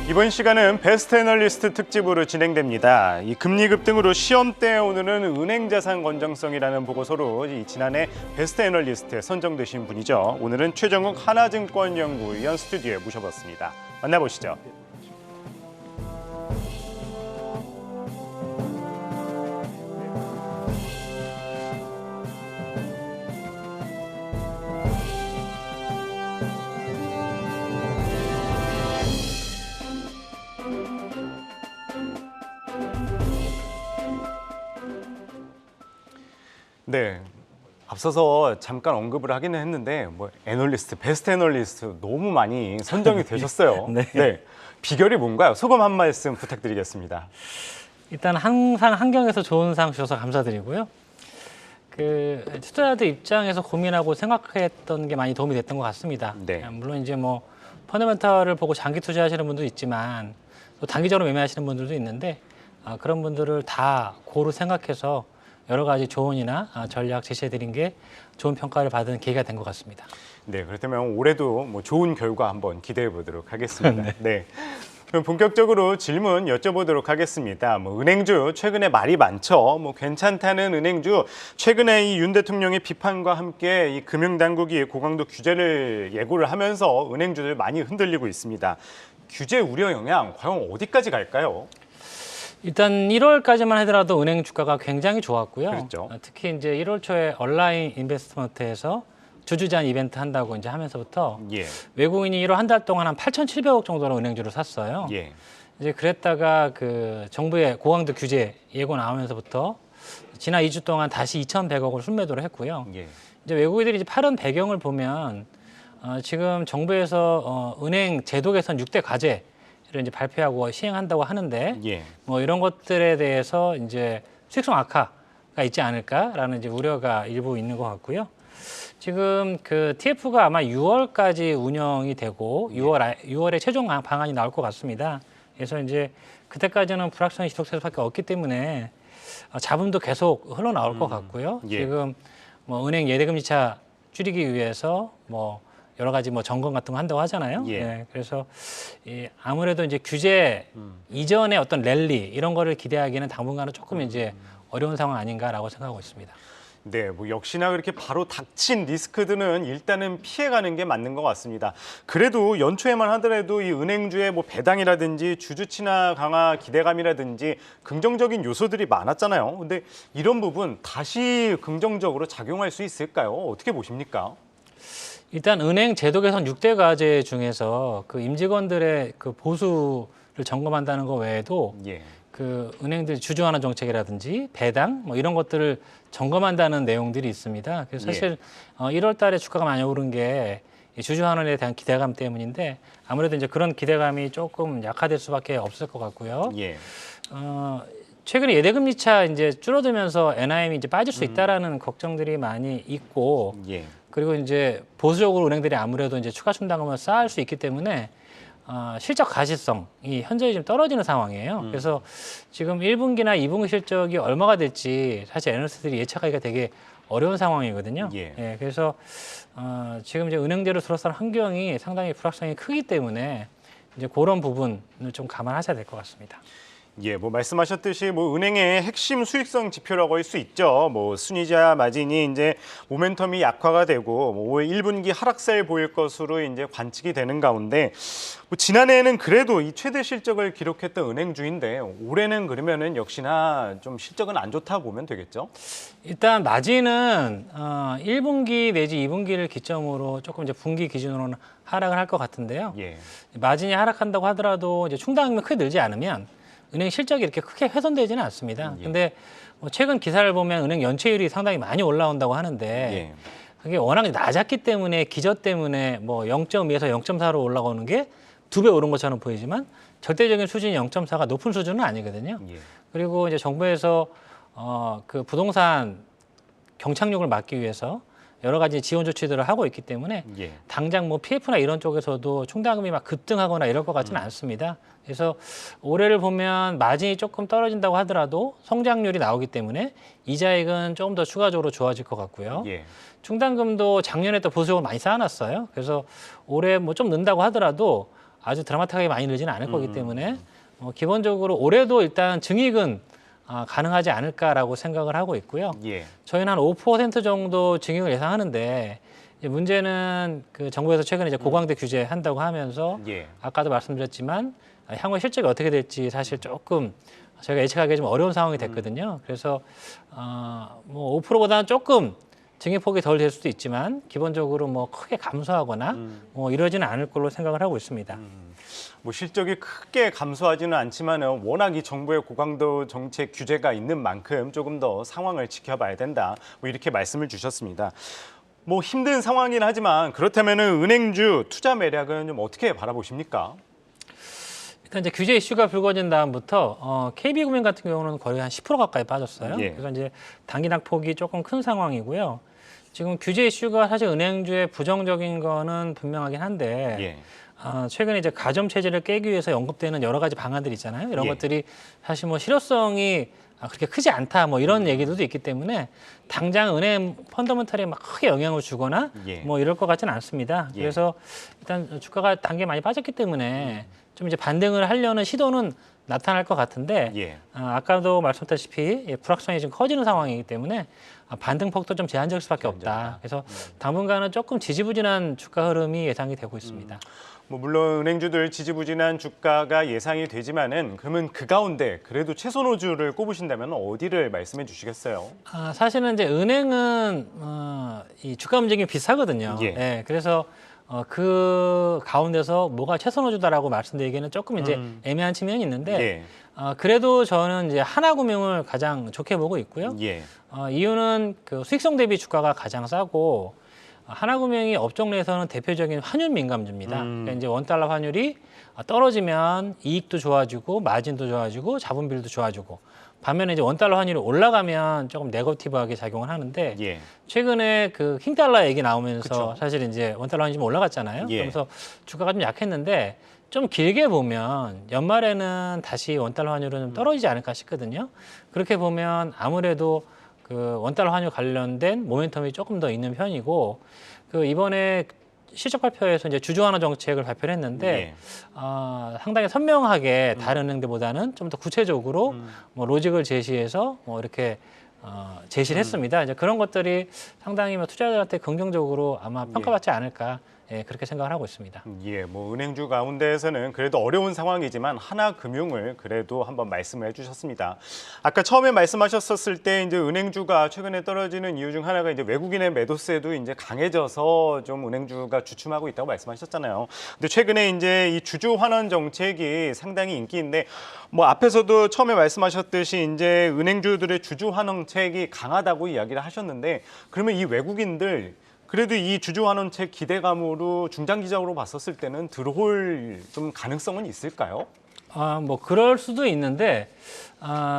이번 시간은 베스트 애널리스트 특집으로 진행됩니다. 이 금리 급등으로 시험대에 오르는 은행 자산 건전성이라는 보고서로 지난해 베스트 애널리스트에 선정되신 분이죠. 오늘은 최정욱 하나증권 연구위원 스튜디오에 모셔봤습니다. 만나보시죠. 네, 앞서서 잠깐 언급을 하기는 했는데 애널리스트, 베스트 애널리스트 너무 많이 선정이 되셨어요. 네. 비결이 뭔가요? 소감 한 말씀 부탁드리겠습니다. 일단 항상 환경에서 좋은 상 주셔서 감사드리고요. 투자자들 입장에서 고민하고 생각했던 게 많이 도움이 됐던 것 같습니다. 네. 물론 이제 펀더멘털을 보고 장기 투자하시는 분도 있지만 또 단기적으로 매매하시는 분들도 있는데 그런 분들을 다 고루 생각해서 여러 가지 조언이나 전략 제시해드린 게 좋은 평가를 받은 계기가 된 것 같습니다. 네, 그렇다면 올해도 좋은 결과 한번 기대해 보도록 하겠습니다. 네. 그럼 본격적으로 질문 여쭤보도록 하겠습니다. 은행주 최근에 말이 많죠. 괜찮다는 은행주 최근에 이 윤 대통령의 비판과 함께 이 금융당국이 고강도 규제를 예고를 하면서 은행주들 많이 흔들리고 있습니다. 규제 우려 영향 과연 어디까지 갈까요? 일단 1월까지만 하더라도 은행 주가가 굉장히 좋았고요. 그렇죠. 특히 이제 1월 초에 온라인 인베스트먼트에서 주주제한 이벤트 한다고 이제 하면서부터 외국인이 1월 한 달 동안 한 8,700억 정도로 은행주를 샀어요. 이제 그랬다가 정부의 고강도 규제 예고 나오면서부터 지난 2주 동안 다시 2,100억을 순매도를 했고요. 이제 외국인들이 이제 파는 배경을 보면 지금 정부에서 은행 제도 개선 6대 과제 이제 발표하고 시행한다고 하는데 이런 것들에 대해서 이제 수익성 악화가 있지 않을까라는 이제 우려가 일부 있는 것 같고요. 지금 TF가 아마 6월까지 운영이 되고 6월에 최종 방안이 나올 것 같습니다. 그래서 이제 그때까지는 불확실성이 지속될 수밖에 없기 때문에 자금도 계속 흘러나올 것 같고요. 지금 은행 예대금리차 줄이기 위해서 여러 가지 점검 같은 거 한다고 하잖아요. 그래서 아무래도 이제 규제 이전의 어떤 랠리 이런 거를 기대하기는 당분간은 조금 이제 어려운 상황 아닌가라고 생각하고 있습니다. 네, 역시나 그렇게 바로 닥친 리스크들은 일단은 피해가는 게 맞는 것 같습니다. 그래도 연초에만 하더라도 이 은행주의 배당이라든지 주주 친화 강화 기대감이라든지 긍정적인 요소들이 많았잖아요. 근데 이런 부분 다시 긍정적으로 작용할 수 있을까요? 어떻게 보십니까? 일단 은행 제도 개선 6대 과제 중에서 임직원들의 보수를 점검한다는 것 외에도 은행들 주주 환원 정책이라든지 배당 이런 것들을 점검한다는 내용들이 있습니다. 그래서 사실 1월 달에 주가가 많이 오른 게 주주 환원에 대한 기대감 때문인데 아무래도 이제 그런 기대감이 조금 약화될 수밖에 없을 것 같고요. 최근에 예대금리차 이제 줄어들면서 NIM이 이제 빠질 수 있다라는 걱정들이 많이 있고 그리고 이제 보수적으로 은행들이 아무래도 이제 추가 충당금을 쌓을 수 있기 때문에 실적 가시성이 현저히 좀 떨어지는 상황이에요. 그래서 지금 1분기나 2분기 실적이 얼마가 될지 사실 애널리스트들이 예측하기가 되게 어려운 상황이거든요. 그래서 지금 이제 은행제로 둘러싼 환경이 상당히 불확실성이 크기 때문에 이제 그런 부분을 좀 감안하셔야 될 것 같습니다. 말씀하셨듯이 은행의 핵심 수익성 지표라고 할 수 있죠. 순이자 마진이 이제 모멘텀이 약화가 되고 올 1분기 하락세를 보일 것으로 이제 관측이 되는 가운데 지난해에는 그래도 이 최대 실적을 기록했던 은행주인데 올해는 그러면은 역시나 좀 실적은 안 좋다 보면 되겠죠. 일단 마진은 1분기 내지 2분기를 기점으로 조금 이제 분기 기준으로는 하락을 할 것 같은데요. 마진이 하락한다고 하더라도 이제 충당금이 크게 늘지 않으면 은행 실적이 이렇게 크게 훼손되지는 않습니다. 근데 최근 기사를 보면 은행 연체율이 상당히 많이 올라온다고 하는데 그게 워낙 낮았기 때문에 기저 때문에 0.2에서 0.4로 올라오는 게 2배 오른 것처럼 보이지만 절대적인 수준이 0.4가 높은 수준은 아니거든요. 그리고 이제 정부에서 부동산 경착륙을 막기 위해서 여러 가지 지원 조치들을 하고 있기 때문에 예. 당장 뭐 PF나 이런 쪽에서도 충당금이 막 급등하거나 이럴 것 같지는 않습니다. 그래서 올해를 보면 마진이 조금 떨어진다고 하더라도 성장률이 나오기 때문에 이자액은 조금 더 추가적으로 좋아질 것 같고요. 예. 충당금도 작년에 또 보수적으로 많이 쌓아놨어요. 그래서 올해 뭐 좀 는다고 하더라도 아주 드라마틱하게 많이 늘지는 않을 거기 때문에 기본적으로 올해도 일단 증익은 가능하지 않을까라고 생각을 하고 있고요. 예. 저희는 한 5% 정도 증익을 예상하는데 이제 문제는 그 정부에서 최근에 이제 고강도 규제한다고 하면서 예. 아까도 말씀드렸지만 향후 실적이 어떻게 될지 사실 조금 저희가 예측하기 좀 어려운 상황이 됐거든요. 그래서 뭐 5%보다는 조금 증액폭이 덜 될 수도 있지만 기본적으로 뭐 크게 감소하거나 뭐 이러지는 않을 걸로 생각을 하고 있습니다. 뭐 실적이 크게 감소하지는 않지만 워낙 이 정부의 고강도 정책 규제가 있는 만큼 조금 더 상황을 지켜봐야 된다. 뭐 이렇게 말씀을 주셨습니다. 뭐 힘든 상황이긴 하지만 그렇다면 은행주 투자 매력은 좀 어떻게 바라보십니까? 일단 이제 규제 이슈가 불거진 다음부터 KB금융 같은 경우는 거의 한 10% 가까이 빠졌어요. 예. 그래서 이제 단기 낙폭이 조금 큰 상황이고요. 지금 규제 이슈가 사실 은행주에 부정적인 거는 분명하긴 한데 예. 최근에 이제 가점 체제를 깨기 위해서 언급되는 여러 가지 방안들 있잖아요. 이런 예. 것들이 사실 뭐 실효성이 그렇게 크지 않다 뭐 이런 얘기들도 있기 때문에 당장 은행 펀더멘털에 막 크게 영향을 주거나 예. 뭐 이럴 것 같지는 않습니다. 예. 그래서 일단 주가가 단계 많이 빠졌기 때문에 좀 이제 반등을 하려는 시도는 나타날 것 같은데 예. 아까도 말씀드렸다시피 불확성이 좀 커지는 상황이기 때문에 반등폭도 좀 제한적일 수밖에 없다. 그래서 당분간은 조금 지지부진한 주가 흐름이 예상이 되고 있습니다. 뭐 물론 은행주들 지지부진한 주가가 예상이 되지만은 그러면 그 가운데 그래도 최선호주를 꼽으신다면 어디를 말씀해 주시겠어요? 사실은 이제 은행은 이 주가 움직임이 비슷하거든요. 예. 네, 그래서 그 가운데서 뭐가 최선호주다라고 말씀드리기에는 조금 이제 애매한 측면이 있는데 예. 그래도 저는 이제 하나금융을 가장 좋게 보고 있고요. 예. 이유는 그 수익성 대비 주가가 가장 싸고 하나금융이 업종 내에서는 대표적인 환율 민감주입니다. 그러니까 이제 원달러 환율이 떨어지면 이익도 좋아지고 마진도 좋아지고 자본 비율도 좋아지고 반면에 이제 원달러 환율이 올라가면 조금 네거티브하게 작용을 하는데 예. 최근에 그 킹달러 얘기 나오면서 그쵸. 사실 이제 원달러 환율이 좀 올라갔잖아요. 예. 그러면서 주가가 좀 약했는데 좀 길게 보면 연말에는 다시 원달러 환율은 좀 떨어지지 않을까 싶거든요. 그렇게 보면 아무래도 그 원달러 환율 관련된 모멘텀이 조금 더 있는 편이고 그 이번에 실적 발표에서 이제 주주 완화 정책을 발표를 했는데 예. 상당히 선명하게 다른 은행들보다는 좀 더 구체적으로 뭐 로직을 제시해서 뭐 이렇게 제시를 했습니다. 이제 그런 것들이 상당히 뭐 투자자들한테 긍정적으로 아마 평가받지 않을까 그렇게 생각을 하고 있습니다. 예, 뭐 은행주 가운데에서는 그래도 어려운 상황이지만 하나금융을 그래도 한번 말씀을 해주셨습니다. 아까 처음에 말씀하셨었을 때 이제 은행주가 최근에 떨어지는 이유 중 하나가 이제 외국인의 매도세도 이제 강해져서 좀 은행주가 주춤하고 있다고 말씀하셨잖아요. 근데 최근에 이제 이 주주 환원 정책이 상당히 인기인데 뭐 앞에서도 처음에 말씀하셨듯이 이제 은행주들의 주주 환원 정책이 강하다고 이야기를 하셨는데 그러면 이 외국인들 그래도 이 주주 환원책 기대감으로 중장기적으로 봤었을 때는 들어올 좀 가능성은 있을까요? 뭐 그럴 수도 있는데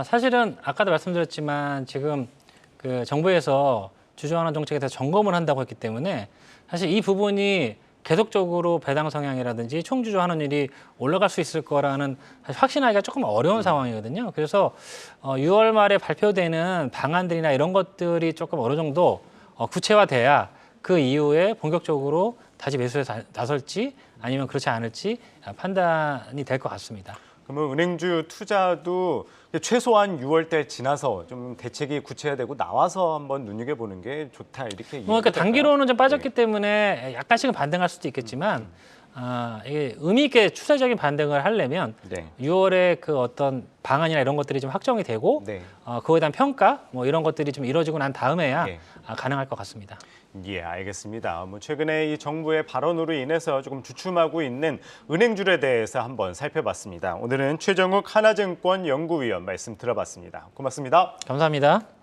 사실은 아까도 말씀드렸지만 지금 그 정부에서 주주 환원 정책에 대해서 점검을 한다고 했기 때문에 사실 이 부분이 계속적으로 배당 성향이라든지 총주주 환원율이 올라갈 수 있을 거라는 사실 확신하기가 조금 어려운 상황이거든요. 그래서 6월 말에 발표되는 방안들이나 이런 것들이 조금 어느 정도 구체화돼야 그 이후에 본격적으로 다시 매수에 나설지 아니면 그렇지 않을지 판단이 될 것 같습니다. 그러면 은행주 투자도 최소한 6월달 지나서 좀 대책이 구체화되고 나와서 한번 눈여겨보는 게 좋다 이렇게 그러니까 단기로는 좀 빠졌기 때문에 약간씩은 반등할 수도 있겠지만 이게 의미 있게 추세적인 반등을 하려면 6월에 그 어떤 방안이나 이런 것들이 좀 확정이 되고 그거에 대한 평가 뭐 이런 것들이 좀 이루어지고 난 다음에야 가능할 것 같습니다. 예, 알겠습니다. 뭐 최근에 이 정부의 발언으로 인해서 조금 주춤하고 있는 은행주에 대해서 한번 살펴봤습니다. 오늘은 최정욱 하나증권 연구위원 말씀 들어봤습니다. 고맙습니다. 감사합니다.